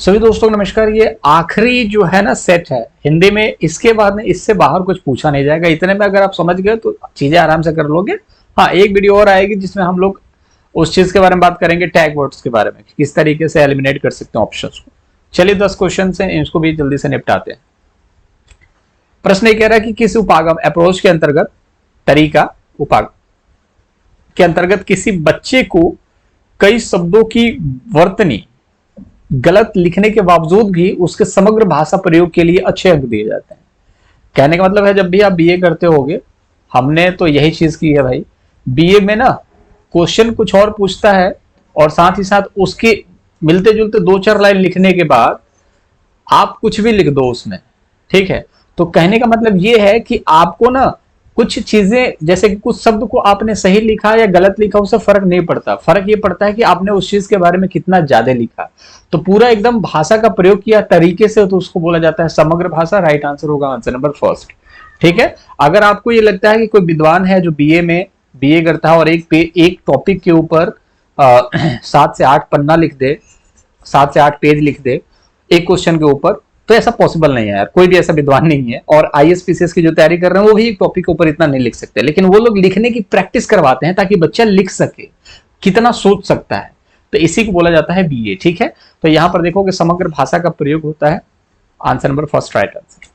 सभी दोस्तों को नमस्कार। ये आखिरी जो है ना सेट है हिंदी में, इसके बाद में इससे बाहर कुछ पूछा नहीं जाएगा। इतने में अगर आप समझ गए तो चीजें आराम से कर लोगे। हाँ, एक वीडियो और आएगी जिसमें हम लोग उस चीज के बारे में बात करेंगे, टैग वर्ड्स के बारे में, किस तरीके से एलिमिनेट कर सकते हैं ऑप्शंस को। चलिए 10 क्वेश्चन से इसको भी जल्दी से निपटाते हैं। प्रश्न ये कह रहा है कि किस उपागम अप्रोच के अंतर्गत, तरीका उपागम के अंतर्गत किसी बच्चे को कई शब्दों की वर्तनी गलत लिखने के बावजूद भी उसके समग्र भाषा प्रयोग के लिए अच्छे अंक दिए जाते हैं। कहने का मतलब है, जब भी आप बीए करते होगे, हमने तो यही चीज की है भाई। बीए में ना क्वेश्चन कुछ और पूछता है और साथ ही साथ उसके मिलते जुलते 2-4 लाइन लिखने के बाद आप कुछ भी लिख दो उसमें, ठीक है। तो कहने का मतलब ये है कि आपको ना कुछ चीजें, जैसे कि कुछ शब्द को आपने सही लिखा या गलत लिखा, उससे फर्क नहीं पड़ता। फर्क ये पड़ता है कि आपने उस चीज के बारे में कितना ज्यादा लिखा। तो पूरा एकदम भाषा का प्रयोग किया तरीके से, तो उसको बोला जाता है समग्र भाषा। राइट आंसर होगा आंसर नंबर फर्स्ट, ठीक है। अगर आपको ये लगता है कि कोई विद्वान है जो बीए करता है और एक टॉपिक के ऊपर 7 से 8 पन्ना लिख दे, 7 से 8 पेज लिख दे एक क्वेश्चन के ऊपर, तो ऐसा पॉसिबल नहीं है यार। कोई भी ऐसा विद्वान नहीं है। और आईएएस की जो तैयारी कर रहे हैं वो भी एक टॉपिक के ऊपर इतना नहीं लिख सकते, लेकिन वो लोग लिखने की प्रैक्टिस करवाते हैं ताकि बच्चा लिख सके, कितना सोच सकता है। तो इसी को बोला जाता है बीए, ठीक है। तो यहां पर देखो कि समग्र भाषा का प्रयोग होता है, answer number first right answer.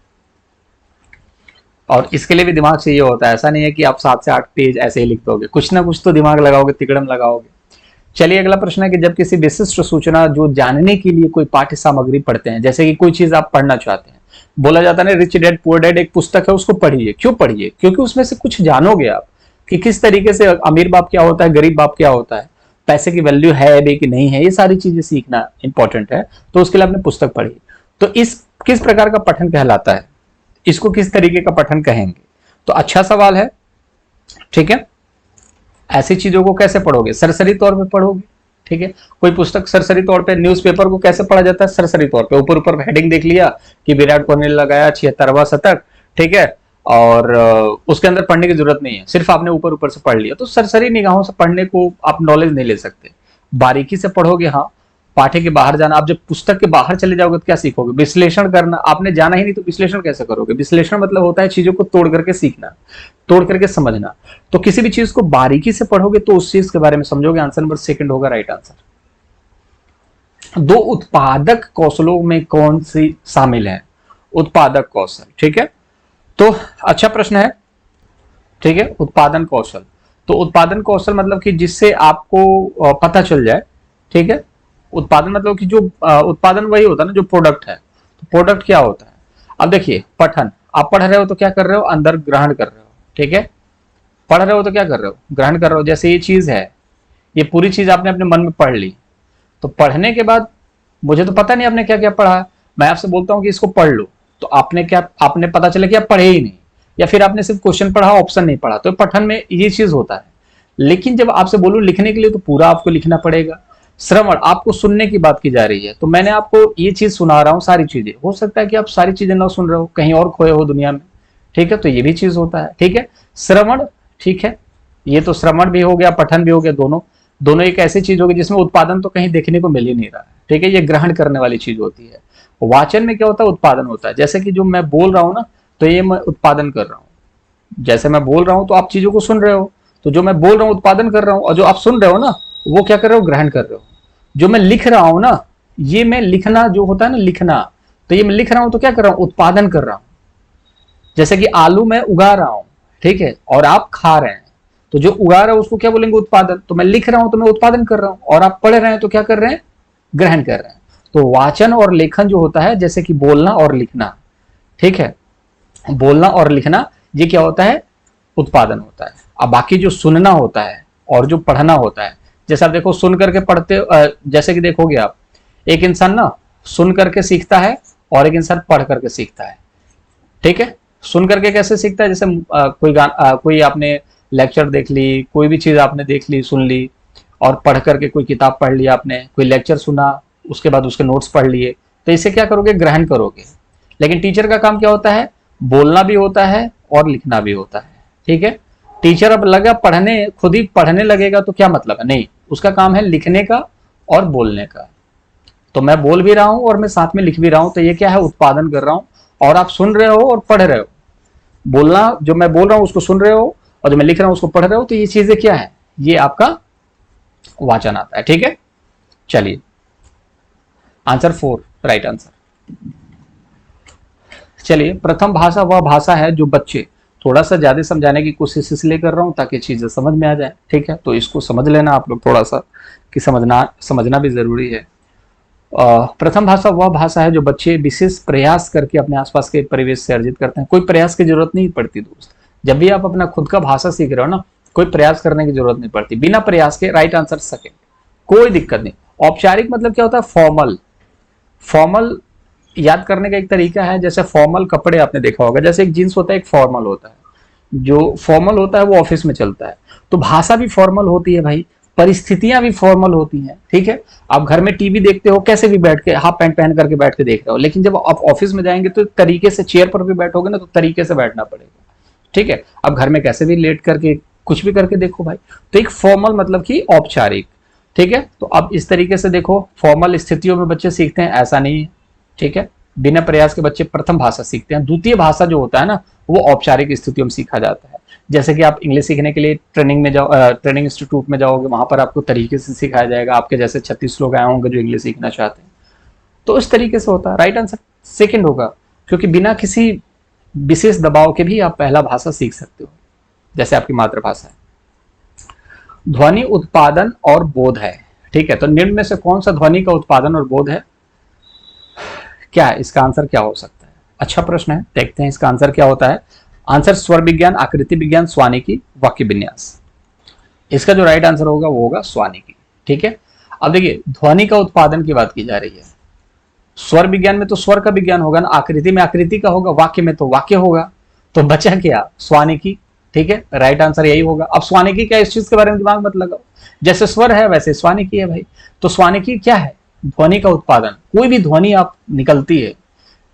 और इसके लिए भी दिमाग चाहिए होता है। ऐसा नहीं है कि आप 7 से 8 पेज ऐसे ही लिख दोगे, कुछ ना कुछ तो दिमाग लगाओगे, तिकड़म लगाओगे। चलिए अगला प्रश्न है कि जब किसी विशिष्ट सूचना जो जानने के लिए कोई पाठ्य सामग्री पढ़ते हैं, जैसे कि कोई चीज आप पढ़ना चाहते हैं, बोला जाता है रिच डैड पुअर डैड एक पुस्तक है, उसको पढ़िए। क्यों पढ़िए? क्योंकि उसमें से कुछ जानोगे आप कि किस तरीके से अमीर बाप क्या होता है, गरीब बाप क्या होता है, पैसे की वैल्यू है भी कि नहीं है, ये सारी चीजें सीखना इंपॉर्टेंट है। तो उसके लिए आपने पुस्तक पढ़ी। तो इस किस प्रकार का पठन कहलाता है, इसको किस तरीके का पठन कहेंगे? तो अच्छा सवाल है, ठीक है। ऐसी चीजों को कैसे पढ़ोगे? सरसरी तौर पे पढ़ोगे, ठीक है। कोई पुस्तक सरसरी तौर पे, न्यूज़पेपर को कैसे पढ़ा जाता है? सरसरी तौर पे, ऊपर ऊपर हेडिंग देख लिया कि विराट कोहली ने लगाया 76वां शतक, ठीक है, और उसके अंदर पढ़ने की जरूरत नहीं है, सिर्फ आपने ऊपर ऊपर से पढ़ लिया। तो सरसरी निगाहों से पढ़ने को आप नॉलेज नहीं ले सकते। बारीकी से पढ़ोगे, हाँ, पाठ्य के बाहर जाना। आप जब पुस्तक के बाहर चले जाओगे तो क्या सीखोगे? विश्लेषण करना। आपने जाना ही नहीं तो विश्लेषण कैसे करोगे? विश्लेषण मतलब होता है चीजों को तोड़ करके सीखना, तोड़ करके समझना। तो किसी भी चीज को बारीकी से पढ़ोगे तो उस चीज के बारे में समझोगे। आंसर नंबर सेकंड होगा राइट आंसर। दो उत्पादक कौशलों में कौन सी शामिल है? उत्पादक कौशल, ठीक है। तो अच्छा प्रश्न है, ठीक है। उत्पादन कौशल, तो उत्पादन कौशल मतलब कि जिससे आपको पता चल जाए, ठीक है। उत्पादन मतलब कि जो उत्पादन वही होता है ना जो प्रोडक्ट है। तो प्रोडक्ट क्या होता है? अब देखिए, पठन, आप पढ़ रहे हो तो क्या कर रहे हो? अंदर ग्रहण कर रहे हो, ठीक है। पढ़ रहे हो तो क्या कर रहे हो? ग्रहण कर रहे हो। जैसे ये चीज है, ये पूरी चीज आपने अपने मन में पढ़ ली। तो पढ़ने के बाद मुझे तो पता नहीं आपने क्या क्या पढ़ा, मैं आपसे बोलता हूं कि इसको पढ़ लो, तो आपने क्या, आपने पता चला कि आप पढ़े ही नहीं, या फिर आपने सिर्फ क्वेश्चन पढ़ा, ऑप्शन नहीं पढ़ा। तो पठन में ये चीज होता है। लेकिन जब आपसे बोलूं लिखने के लिए, तो पूरा आपको लिखना पड़ेगा। श्रवण, आपको सुनने की बात की जा रही है, तो मैंने आपको ये चीज सुना रहा हूं, सारी चीजें। हो सकता है कि आप सारी चीजें ना सुन रहे हो, कहीं और खोए हो दुनिया में, ठीक है। तो ये भी चीज होता है, ठीक है। श्रवण, ठीक है, ये तो श्रवण भी हो गया, पठन भी हो गया, दोनों एक ऐसी चीज होगी जिसमें उत्पादन तो कहीं देखने को मिल ही नहीं रहा है, ठीक है। ये ग्रहण करने वाली चीज होती है। वाचन में क्या होता है? उत्पादन होता है। जैसे कि जो मैं बोल रहा हूं ना, तो ये मैं उत्पादन कर रहा हूं। जैसे मैं बोल रहा हूं तो आप चीजों को सुन रहे हो, तो जो मैं बोल रहा हूं उत्पादन कर रहा हूं, और जो आप सुन रहे हो ना, वो क्या कर रहे हो? ग्रहण कर रहे हो। जो मैं लिख रहा हूं ना, ये मैं लिखना जो होता है ना, लिखना, तो ये मैं लिख रहा हूं तो क्या कर रहा हूं? उत्पादन कर रहा हूं। जैसे कि आलू मैं उगा रहा हूं, ठीक है, और आप खा रहे हैं, तो जो उगा रहा है उसको क्या बोलेंगे? उत्पादन। तो मैं लिख रहा हूं तो मैं उत्पादन कर रहा हूं, और आप पढ़ रहे हैं तो क्या कर रहे हैं? ग्रहण कर रहे हैं। तो वाचन और लेखन जो होता है, जैसे कि बोलना और लिखना, ठीक है, बोलना और लिखना, ये क्या होता है? उत्पादन होता है। अब बाकी जो सुनना होता है और जो पढ़ना होता है, जैसे आप देखो, सुन करके पढ़ते, जैसे कि देखोगे आप, एक इंसान ना सुन करके सीखता है और एक इंसान पढ़ करके सीखता है, ठीक है। सुन करके कैसे सीखता है? जैसे कोई आपने लेक्चर देख ली, कोई भी चीज आपने देख ली, सुन ली, और पढ़ करके कोई किताब पढ़ लिया आपने, कोई लेक्चर सुना, उसके बाद उसके नोट्स पढ़ लिए, तो इसे क्या करोगे? ग्रहण करोगे। लेकिन टीचर का काम क्या होता है? बोलना भी होता है और लिखना भी होता है, ठीक है। टीचर अब लगा पढ़ने, खुद ही पढ़ने लगेगा तो क्या मतलब है? नहीं, उसका काम है लिखने का और बोलने का, तो मैं बोल भी रहा हूं और मैं साथ में लिख भी रहा हूं, तो ये क्या है, उत्पादन कर रहा हूं, और आप सुन रहे हो और पढ़ रहे हो। बोलना, जो मैं बोल रहा हूं उसको सुन रहे हो, और जो मैं लिख रहा हूं उसको पढ़ रहे हो, तो ये चीजें क्या है, ये आपका वाचन आता है। ठीक है, चलिए आंसर 4 राइट आंसर। चलिए, प्रथम भाषा वह भाषा है जो बच्चे, थोड़ा सा ज्यादा समझाने की कोशिश इसलिए कर रहा हूं ताकि चीजें समझ में आ जाए। ठीक है, तो इसको समझ लेना आप लोग थोड़ा सा, कि समझना भी जरूरी है। प्रथम भाषा वह भाषा है जो बच्चे विशेष प्रयास करके अपने आसपास के परिवेश से अर्जित करते हैं। कोई प्रयास की जरूरत नहीं पड़ती दोस्त, जब भी आप अपना खुद का भाषा सीख रहे हो ना, कोई प्रयास करने की जरूरत नहीं पड़ती, बिना प्रयास के। राइट आंसर सेकंड, कोई दिक्कत नहीं। औपचारिक मतलब क्या होता है, फॉर्मल। फॉर्मल याद करने का एक तरीका है, जैसे फॉर्मल कपड़े आपने देखा होगा, जैसे एक जींस होता है, एक फॉर्मल होता है। जो फॉर्मल होता है वो ऑफिस में चलता है, तो भाषा भी फॉर्मल होती है भाई, परिस्थितियां भी फॉर्मल होती हैं। ठीक है, आप घर में टीवी देखते हो, कैसे भी बैठ के हाफ पैंट पहन करके बैठ के देख रहे हो, लेकिन जब आप ऑफिस में जाएंगे तो तरीके से, चेयर पर भी बैठोगे ना तो तरीके से बैठना पड़ेगा। ठीक है, अब घर में कैसे भी लेट करके कुछ भी करके देखो भाई, तो एक फॉर्मल मतलब कि औपचारिक। ठीक है, तो अब इस तरीके से देखो, फॉर्मल स्थितियों में बच्चे सीखते हैं, ऐसा नहीं है। ठीक है, बिना प्रयास के बच्चे प्रथम भाषा सीखते हैं। द्वितीय भाषा जो होता है ना, वो औपचारिक स्थितियों में सीखा जाता है। जैसे कि आप इंग्लिश सीखने के लिए ट्रेनिंग में जाओ, ट्रेनिंग इंस्टीट्यूट में जाओगे, वहां पर आपको तरीके से सिखाया जाएगा, आपके जैसे 36 लोग आए होंगे जो इंग्लिश सीखना चाहते हैं, तो इस तरीके से होता है। राइट आंसर सेकंड होगा, क्योंकि बिना किसी विशेष दबाव के भी आप पहला भाषा सीख सकते हो, जैसे आपकी मातृभाषा है। ध्वनि उत्पादन और बोध है। ठीक है, तो निम्न में से कौन सा ध्वनि का उत्पादन और बोध है, क्या है इसका आंसर, क्या हो सकता है? अच्छा प्रश्न है, देखते हैं इसका आंसर क्या होता है। आंसर स्वर विज्ञान, आकृति विज्ञान, स्वानिकी, वाक्य विन्यास। इसका जो राइट आंसर होगा वो होगा स्वानिकी। ठीक है, अब देखिए, ध्वनि का उत्पादन की बात की जा रही है, स्वर विज्ञान में तो स्वर का विज्ञान होगा ना, आकृति में आकृति का होगा, वाक्य में तो वाक्य होगा, तो बचा क्या, स्वानिकी। ठीक है, राइट आंसर यही होगा। अब स्वानिकी क्या, इस चीज के बारे में दिमाग मत लगाओ, जैसे स्वर है वैसे स्वानिकी है भाई। तो स्वानिकी क्या है, ध्वनि का उत्पादन। कोई भी ध्वनि आप निकलती है,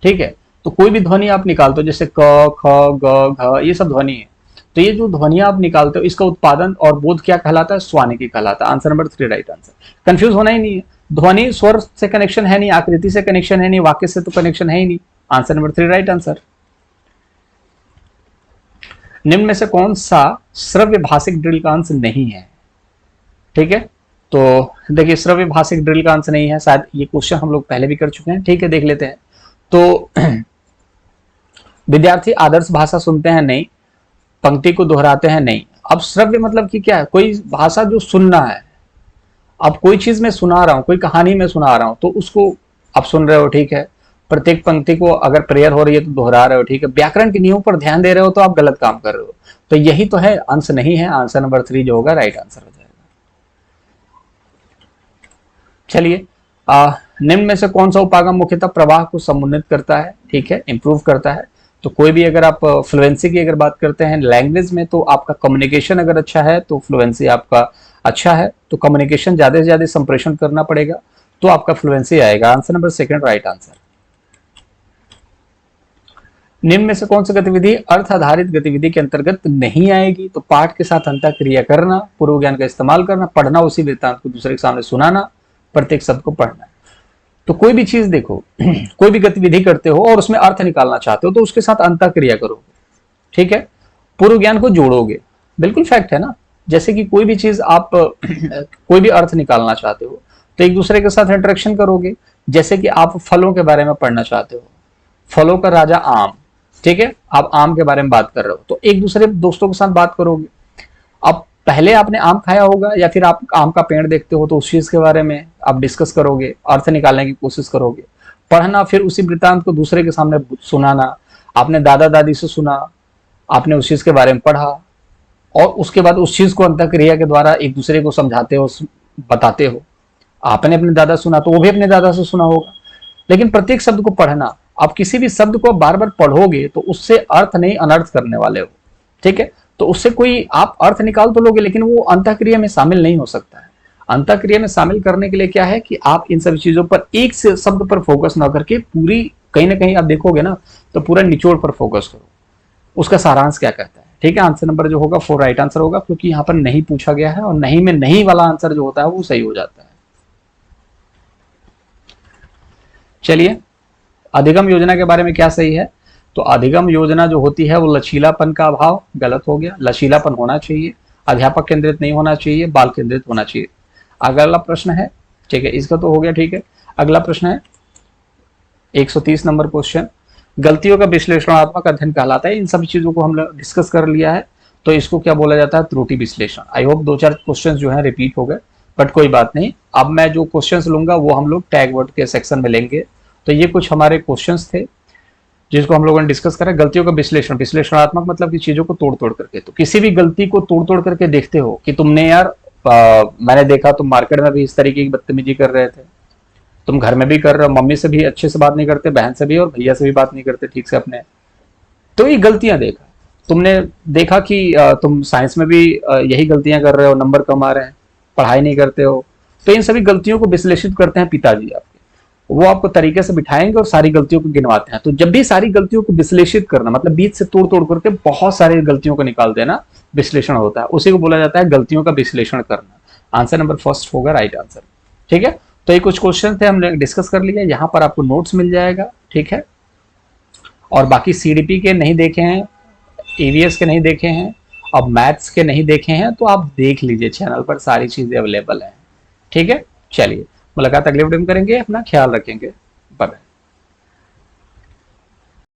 ठीक है, तो कोई भी ध्वनि आप निकालते हो, जैसे क ख ग घ, ये सब ध्वनि है, तो ये जो ध्वनियां आप निकालते हो, इसका उत्पादन और बोध क्या कहलाता है, स्वानिकी कहलाता है। Answer number 3 right answer, confuse होना ही नहीं है। ध्वनि स्वर से कनेक्शन है नहीं, आकृति से कनेक्शन है नहीं, वाक्य से तो कनेक्शन है ही नहीं। Answer number 3 right answer. निम्न में से कौन सा श्रव्य भाषिक ड्रिल का अंश नहीं है? ठीक है, तो देखिए, श्रव्य भाषिक ड्रिल का अंश नहीं है, शायद ये क्वेश्चन हम लोग पहले भी कर चुके हैं। ठीक है, देख लेते हैं। तो विद्यार्थी आदर्श भाषा सुनते हैं, नहीं। पंक्ति को दोहराते हैं, नहीं। अब श्रव्य मतलब कि क्या है, कोई भाषा जो सुनना है। अब कोई चीज मैं सुना रहा हूं, कोई कहानी में सुना रहा हूं, तो उसको आप सुन रहे हो। ठीक है, प्रत्येक पंक्ति को अगर प्रेयर हो रही है तो दोहरा रहे हो। ठीक है, व्याकरण के नियमों पर ध्यान दे रहे हो तो आप गलत काम कर रहे हो। तो यही तो है, अंश नहीं है। आंसर नंबर 3 जो होगा राइट आंसर हो जाएगा। चलिए, निम्न में से कौन सा उपागम मुख्यतः प्रवाह को समुन्नत करता है, ठीक है, इंप्रूव करता है? तो कोई भी, अगर आप फ्लुएंसी की अगर बात करते हैं लैंग्वेज में, तो आपका कम्युनिकेशन अगर अच्छा है तो फ्लुएंसी आपका अच्छा है। तो कम्युनिकेशन ज्यादा से ज्यादा संप्रेषण करना पड़ेगा तो आपका फ्लुएंसी आएगा। Answer number 2 right answer. निम्न में से कौन सी गतिविधि अर्थ आधारित गतिविधि के अंतर्गत नहीं आएगी? तो पाठ के साथ अंतःक्रिया करना, पूर्व ज्ञान का इस्तेमाल करना, पढ़ना उसी वृत्तांत को दूसरे के सामने सुनाना, प्रत्येक शब्द को पढ़ना। तो कोई भी चीज देखो, कोई भी गतिविधि करते हो और उसमें अर्थ निकालना चाहते हो तो उसके साथ अंतःक्रिया करोगे। ठीक है, पूर्व ज्ञान को जोड़ोगे, बिल्कुल फैक्ट है ना। जैसे कि कोई भी चीज आप कोई भी अर्थ निकालना चाहते हो तो एक दूसरे के साथ इंटरेक्शन करोगे। जैसे कि आप फलों के बारे में पढ़ना चाहते हो, फलों का राजा आम, ठीक है, आप आम के बारे में बात कर रहे हो तो एक दूसरे दोस्तों के साथ बात करोगे। अब पहले आपने आम खाया होगा या फिर आप आम का पेड़ देखते हो तो उस चीज के बारे में आप डिस्कस करोगे, अर्थ निकालने की कोशिश करोगे। पढ़ना, फिर उसी वृत्तांत को दूसरे के सामने सुनाना। आपने दादा दादी से सुना, आपने उस चीज के बारे में पढ़ा और उसके बाद उस चीज को अंतःक्रिया के द्वारा एक दूसरे को समझाते हो, बताते हो। आपने अपने दादा सुना तो वो भी अपने दादा से सुना होगा, लेकिन प्रत्येक शब्द को पढ़ना। आप किसी भी शब्द को बार बार पढ़ोगे तो उससे अर्थ नहीं अनर्थ करने वाले हो। ठीक है, तो उससे कोई आप अर्थ निकाल तो लोगे लेकिन वो अंतःक्रिया में शामिल नहीं हो सकता है। अंतःक्रिया में शामिल करने के लिए क्या है कि आप इन सभी चीजों पर एक से शब्द पर फोकस ना करके पूरी, कहीं ना कहीं आप देखोगे ना तो पूरा निचोड़ पर फोकस करो, उसका सारांश क्या कहता है। ठीक है, आंसर नंबर जो होगा 4 राइट आंसर होगा, क्योंकि यहाँ पर नहीं पूछा गया है और नहीं में नहीं वाला आंसर जो होता है वो सही हो जाता है। चलिए, अधिगम योजना के बारे में क्या सही है? तो अधिगम योजना जो होती है वो लचीलापन का अभाव, गलत हो गया। लचीलापन होना चाहिए, अध्यापक केंद्रित नहीं होना चाहिए, बाल केंद्रित होना चाहिए। अगला प्रश्न है, ठीक है, इसका तो हो गया, ठीक है। अगला प्रश्न है 130 नंबर क्वेश्चन, गलतियों का विश्लेषणात्मक अध्ययन कहलाता है। इन सभी चीजों को हम लोग डिस्कस कर लिया है, तो इसको क्या बोला जाता है? त्रुटि विश्लेषण। आई होप 2-4 क्वेश्चन जो है रिपीट हो गए, बट कोई बात नहीं। अब मैं जो क्वेश्चंस लूंगा वो हम लोग टैग वर्ड के सेक्शन में लेंगे। तो ये कुछ हमारे क्वेश्चंस थे जिसको हम लोगों ने डिस्कस करा। गलतियों का विश्लेषण, विश्लेषणात्मक मतलब कि चीजों को तोड़ तोड़ करके। तो किसी भी गलती को तोड़ तोड़ करके देखते हो कि तुमने यार मैंने देखा तुम मार्केट में भी इस तरीके की बदतमीजी कर रहे थे, तुम घर में भी कर रहे हो, मम्मी से भी अच्छे से बात नहीं करते, बहन से भी, और भैया से भी बात नहीं करते ठीक से अपने। तो ये गलतियां देखा तुमने, देखा कि तुम साइंस में भी यही गलतियां कर रहे हो, नंबर कम आ रहे हैं, पढ़ाई नहीं करते हो। तो इन सभी गलतियों को विश्लेषित करते हैं पिताजी आपके, वो आपको तरीके से बिठाएंगे और सारी गलतियों को गिनवाते हैं। तो जब भी सारी गलतियों को विश्लेषित करना मतलब बीच से तोड़ तोड़ करके बहुत सारी गलतियों को निकाल देना, विश्लेषण होता है, उसी को बोला जाता है गलतियों का विश्लेषण करना। आंसर नंबर फर्स्ट होगा राइट आंसर, ठीक है। तो ये कुछ क्वेश्चन थे, हमने डिस्कस कर लिया। यहाँ पर आपको नोट्स मिल जाएगा, ठीक है। और बाकी सीडीपी के नहीं देखे हैं, ईवीएस के नहीं देखे हैं, अब मैथ्स के नहीं देखे हैं, तो आप देख लीजिए, चैनल पर सारी चीजें अवेलेबल हैं, ठीक है। चलिए, मुलाकात अगले वीडियो में करेंगे, अपना ख्याल रखेंगे, बाय।